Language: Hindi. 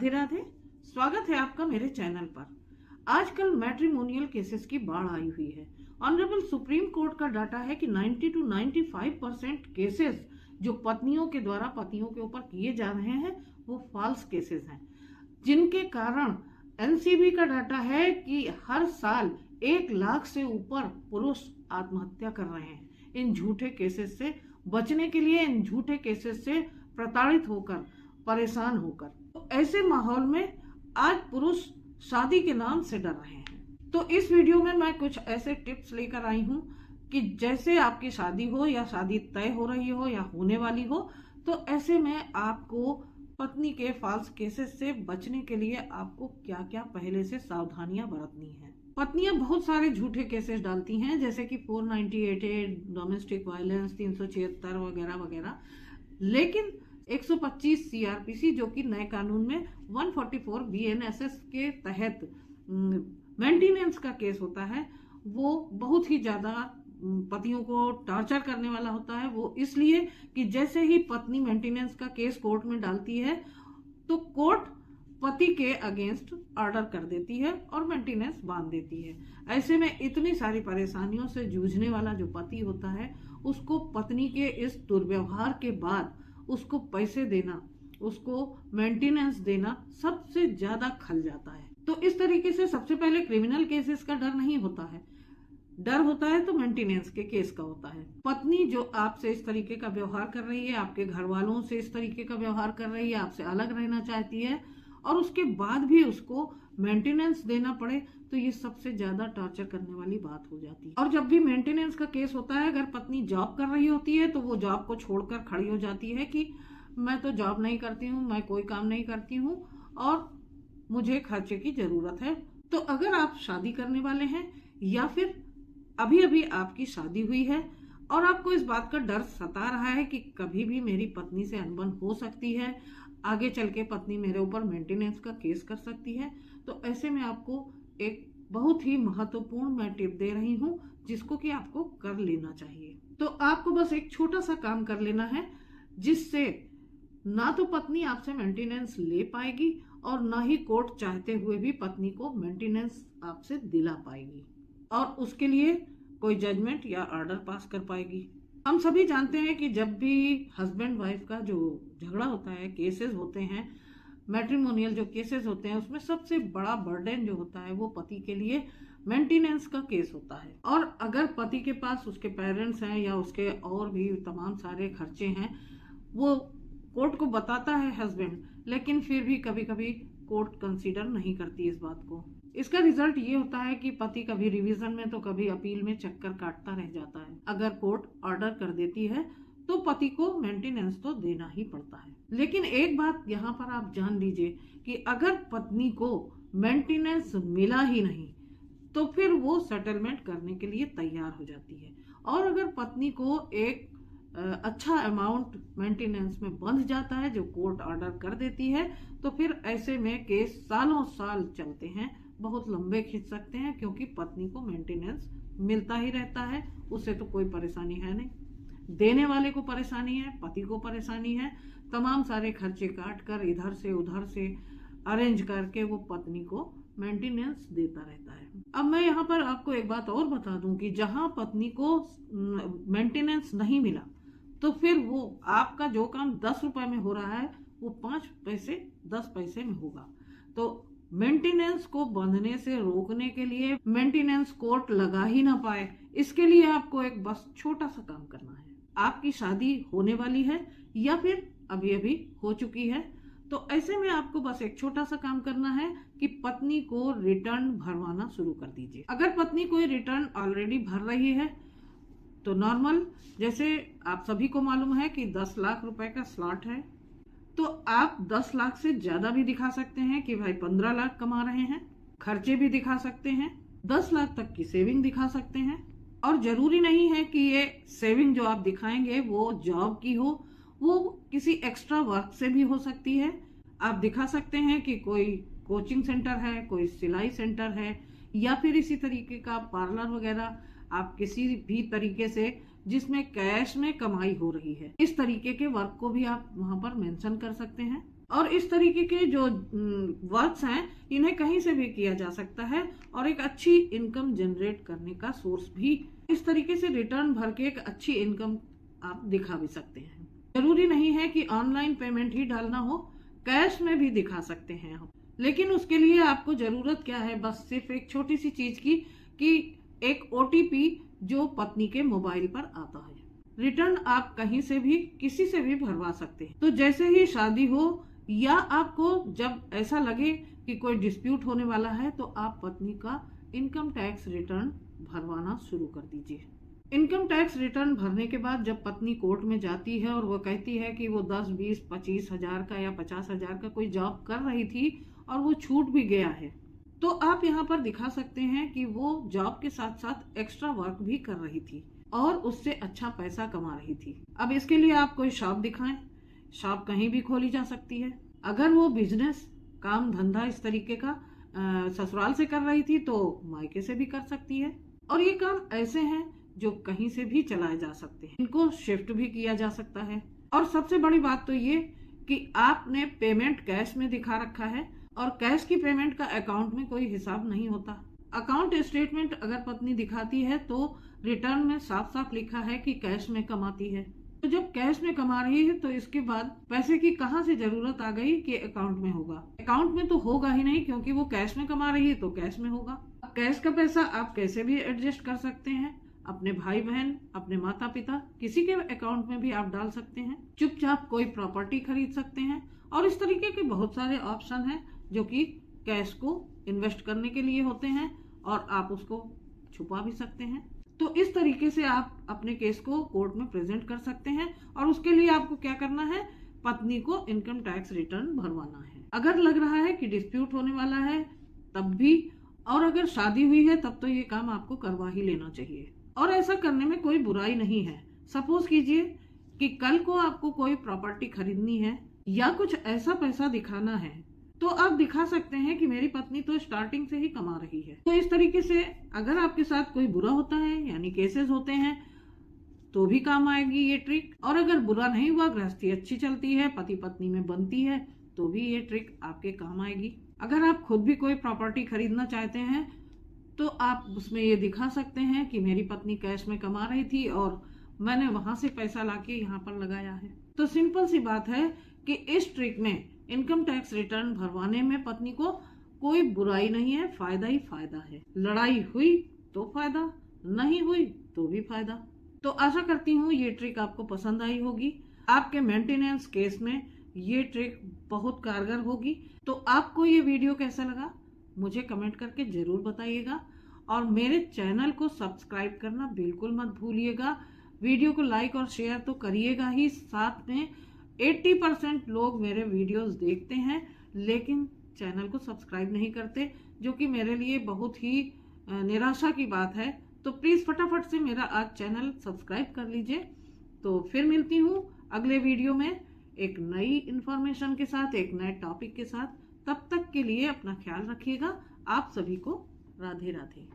राधे राधे। स्वागत है आपका मेरे चैनल पर। आजकल मैट्रिमोनियल केसेस की बाढ़ आई हुई है। ऑनरेबल सुप्रीम कोर्ट का डाटा है कि 90 to 95% केसेस जो पत्नियों के द्वारा पतियों के ऊपर किए जा रहे हैं वो फॉल्स केसेस हैं, जिनके कारण एनसीबी का डाटा है कि हर साल 1 लाख से ऊपर पुरुष आत्महत्या कर रहे हैं इन झूठे केसेस से बचने के लिए, इन झूठे केसेस से प्रताड़ित होकर, परेशान होकर। तो ऐसे माहौल में आज पुरुष शादी के नाम से डर रहे हैं। तो इस वीडियो में मैं कुछ ऐसे टिप्स लेकर आई हूं कि जैसे आपकी शादी हो या शादी तय हो रही हो या होने वाली हो, तो ऐसे में आपको पत्नी के फॉल्स केसेस से बचने के लिए आपको क्या क्या पहले से सावधानियां बरतनी है। पत्नियां बहुत सारे झूठे केसेस डालती हैं, जैसे कि 498 डोमेस्टिक वायलेंस, 376 वगैरह वगैरह, लेकिन 125 सीआरपीसी जो कि नए कानून में 144 बीएनएसएस के तहत मेंटेनेंस का केस होता है, वो बहुत ही ज्यादा पतियों को टॉर्चर करने वाला होता है। वो इसलिए कि जैसे ही पत्नी मेंटेनेंस का केस कोर्ट में डालती है तो कोर्ट पति के अगेंस्ट ऑर्डर कर देती है और मेंटेनेंस बांध देती है। ऐसे में इतनी सारी परेशानियों से जूझने वाला जो पति होता है, उसको पत्नी के इस दुर्व्यवहार के बाद उसको पैसे देना, उसको मेंटेनेंस देना सबसे ज्यादा खल जाता है। तो इस तरीके से सबसे पहले क्रिमिनल केसेस का डर नहीं होता है, डर होता है तो मेंटेनेंस के केस का होता है। पत्नी जो आपसे इस तरीके का व्यवहार कर रही है, आपके घर वालों से इस तरीके का व्यवहार कर रही है, आपसे अलग रहना चाहती है और उसके बाद भी उसको मेंटेनेंस देना पड़े, तो ये सबसे ज्यादा टॉर्चर करने वाली बात हो जाती है। और जब भी मेंटेनेंस का केस होता है, अगर पत्नी जॉब कर रही होती है तो वो जॉब को छोड़कर खड़ी हो जाती है कि मैं तो जॉब नहीं करती हूँ, मैं कोई काम नहीं करती हूँ और मुझे खर्चे की जरूरत है। तो अगर आप शादी करने वाले हैं या फिर अभी अभी आपकी शादी हुई है और आपको इस बात का डर सता रहा है कि कभी भी मेरी पत्नी से अनबन हो सकती है, आगे चल के पत्नी मेरे ऊपर मेंटेनेंस का केस कर सकती है, तो ऐसे में आपको एक बहुत ही महत्वपूर्ण मैं टिप दे रही हूँ जिसको कि आपको कर लेना चाहिए। तो आपको बस एक छोटा सा काम कर लेना है, जिससे ना तो पत्नी आपसे मेंटेनेंस ले पाएगी और ना ही कोर्ट चाहते हुए भी पत्नी को मेंटेनेंस आपसे दिला पाएगी और उसके लिए कोई जजमेंट या ऑर्डर पास कर पाएगी। हम सभी जानते हैं कि जब भी हस्बैंड वाइफ का जो झगड़ा होता है, केसेस होते हैं, मैट्रिमोनियल जो केसेस होते हैं, उसमें सबसे बड़ा बर्डन जो होता है वो पति के लिए मेंटेनेंस का केस होता है। और अगर पति के पास उसके पेरेंट्स हैं या उसके और भी तमाम सारे खर्चे हैं, वो कोर्ट को बताता है हस्बैंड, लेकिन फिर भी कभी कभी कोर्ट कंसीडर नहीं करती इस बात को। इसका रिजल्ट ये होता है कि पति कभी रिवीजन में तो कभी अपील में चक्कर काटता रह जाता है। अगर कोर्ट ऑर्डर कर देती है तो पति को मेंटेनेंस तो देना ही पड़ता है। लेकिन एक बात यहाँ पर आप जान लीजिए कि अगर पत्नी को मेंटेनेंस मिला ही नहीं तो फिर वो सेटलमेंट करने के लिए तैयार हो जाती है। और अगर पत्नी को एक अच्छा अमाउंट मेंटेनेंस में बंध जाता है जो कोर्ट ऑर्डर कर देती है, तो फिर ऐसे में केस सालों साल चलते हैं, बहुत लंबे खींच सकते हैं, क्योंकि पत्नी को मेंटेनेंस मिलता ही रहता है, उससे तो कोई परेशानी है नहीं। देने वाले को परेशानी है, पति को परेशानी है, तमाम सारे खर्चे काट कर इधर से उधर से अरेंज करके वो पत्नी को मेंटेनेंस देता रहता है। अब मैं यहाँ पर आपको एक बात और बता दूं कि जहां पत्नी को मेंटेनेंस नहीं मिला तो फिर वो आपका जो काम 10 रुपए में हो रहा है वो 5 पैसे 10 पैसे में होगा। तो मेंटेनेंस को बंधने से रोकने के लिए मेंटेनेंस कोर्ट लगा ही ना पाए, इसके लिए आपको एक बस छोटा सा काम करना है। आपकी शादी होने वाली है या फिर अभी अभी हो चुकी है, तो ऐसे में आपको बस एक छोटा सा काम करना है कि पत्नी को रिटर्न भरवाना शुरू कर दीजिए। अगर पत्नी कोई रिटर्न ऑलरेडी भर रही है तो नॉर्मल, जैसे आप सभी को मालूम है कि 10 लाख रुपए का स्लॉट है, तो आप 10 लाख से ज्यादा भी दिखा सकते हैं कि भाई 15 लाख कमा रहे हैं, खर्चे भी दिखा सकते हैं, 10 लाख तक की सेविंग दिखा सकते हैं। और जरूरी नहीं है कि ये सेविंग जो आप दिखाएंगे वो जॉब की हो, वो किसी एक्स्ट्रा वर्क से भी हो सकती है। आप दिखा सकते हैं कि कोई कोचिंग सेंटर है, कोई सिलाई सेंटर है, या फिर इसी तरीके का पार्लर वगैरह, आप किसी भी तरीके से जिसमें कैश में कमाई हो रही है, इस तरीके के वर्क को भी आप वहां पर मेंशन कर सकते हैं। और इस तरीके के जो वर्क्स हैं इन्हें कहीं से भी किया जा सकता है और एक अच्छी इनकम जनरेट करने का सोर्स भी। इस तरीके से रिटर्न भर के एक अच्छी इनकम आप दिखा भी सकते हैं। जरूरी नहीं है कि ऑनलाइन पेमेंट ही डालना हो, कैश में भी दिखा सकते हैं हम। लेकिन उसके लिए आपको जरूरत क्या है, बस सिर्फ एक छोटी सी चीज की कि एक OTP जो पत्नी के मोबाइल पर आता है। रिटर्न आप कहीं से भी किसी से भी भरवा सकते हैं। तो जैसे ही शादी हो या आपको जब ऐसा लगे कि कोई डिस्प्यूट होने वाला है तो आप पत्नी का इनकम टैक्स रिटर्न भरवाना शुरू कर दीजिए। इनकम टैक्स रिटर्न भरने के बाद जब पत्नी कोर्ट में जाती है और वो कहती है कि वो 10, 20, 25 हजार का या 50 हजार का कोई जॉब कर रही थी और वो छूट भी गया है, तो आप यहाँ पर दिखा सकते हैं कि वो जॉब के साथ साथ एक्स्ट्रा वर्क भी कर रही थी और उससे अच्छा पैसा कमा रही थी। अब इसके लिए आप कोई शॉप दिखाएं। शॉप कहीं भी खोली जा सकती है। अगर वो बिजनेस काम धंधा इस तरीके का ससुराल से कर रही थी तो मायके से भी कर सकती है। और ये काम ऐसे हैं जो कहीं से भी चलाए जा सकते हैं, इनको शिफ्ट भी किया जा सकता है। और सबसे बड़ी बात तो ये कि आपने पेमेंट कैश में दिखा रखा है और कैश की पेमेंट का अकाउंट में कोई हिसाब नहीं होता। अकाउंट स्टेटमेंट अगर पत्नी दिखाती है तो रिटर्न में साफ साफ लिखा है कि कैश में कमाती है। तो जब कैश में कमा रही है तो इसके बाद पैसे की कहां से जरूरत आ गई कि अकाउंट में होगा। अकाउंट में तो होगा ही नहीं, क्योंकि वो कैश में कमा रही है तो कैश में होगा। कैश का पैसा आप कैसे भी एडजस्ट कर सकते हैं, अपने भाई बहन, अपने माता पिता, किसी के अकाउंट में भी आप डाल सकते हैं। चुपचाप कोई प्रॉपर्टी खरीद सकते हैं और इस तरीके के बहुत सारे ऑप्शन हैं जो कि कैश को इन्वेस्ट करने के लिए होते हैं और आप उसको छुपा भी सकते हैं। तो इस तरीके से आप अपने केस को कोर्ट में प्रेजेंट कर सकते हैं और उसके लिए आपको क्या करना है, पत्नी को इनकम टैक्स रिटर्न भरवाना है। अगर लग रहा है कि डिस्प्यूट होने वाला है तब भी, और अगर शादी हुई है तब तो ये काम आपको करवा ही लेना चाहिए। और ऐसा करने में कोई बुराई नहीं है। सपोज कीजिए कि कल को आपको कोई प्रॉपर्टी खरीदनी है या कुछ ऐसा पैसा दिखाना है तो आप दिखा सकते हैं कि मेरी पत्नी तो स्टार्टिंग से ही कमा रही है। तो इस तरीके से अगर आपके साथ कोई बुरा होता है यानी केसेस होते हैं तो भी काम आएगी ये ट्रिक। और अगर बुरा नहीं हुआ, गृहस्थी अच्छी चलती है, पति पत्नी में बनती है, तो भी ये ट्रिक आपके काम आएगी। अगर आप खुद भी कोई प्रॉपर्टी खरीदना चाहते हैं तो आप उसमें ये दिखा सकते हैं कि मेरी पत्नी कैश में कमा रही थी और मैंने वहां से पैसा लाके यहाँ पर लगाया है। तो सिंपल सी बात है कि इस ट्रिक में इनकम टैक्स रिटर्न भरवाने में पत्नी को कोई बुराई नहीं है, फायदा ही फायदा है। लड़ाई हुई तो फायदा, नहीं हुई तो भी फायदा। तो आशा करती हूँ ये ट्रिक आपको पसंद आई होगी। आपके मेंटेनेंस केस में ये ट्रिक बहुत कारगर होगी। तो आपको ये वीडियो कैसा लगा मुझे कमेंट करके जरूर बताइएगा और मेरे चैनल को सब्सक्राइब करना बिल्कुल मत भूलिएगा। वीडियो को लाइक और शेयर तो करिएगा ही, साथ में 80% लोग मेरे वीडियोस देखते हैं लेकिन चैनल को सब्सक्राइब नहीं करते, जो कि मेरे लिए बहुत ही निराशा की बात है। तो प्लीज़ फटाफट से मेरा आज चैनल सब्सक्राइब कर लीजिए। तो फिर मिलती हूँ अगले वीडियो में एक नई इन्फॉर्मेशन के साथ, एक नए टॉपिक के साथ। तब तक के लिए अपना ख्याल रखिएगा। आप सभी को राधे राधे।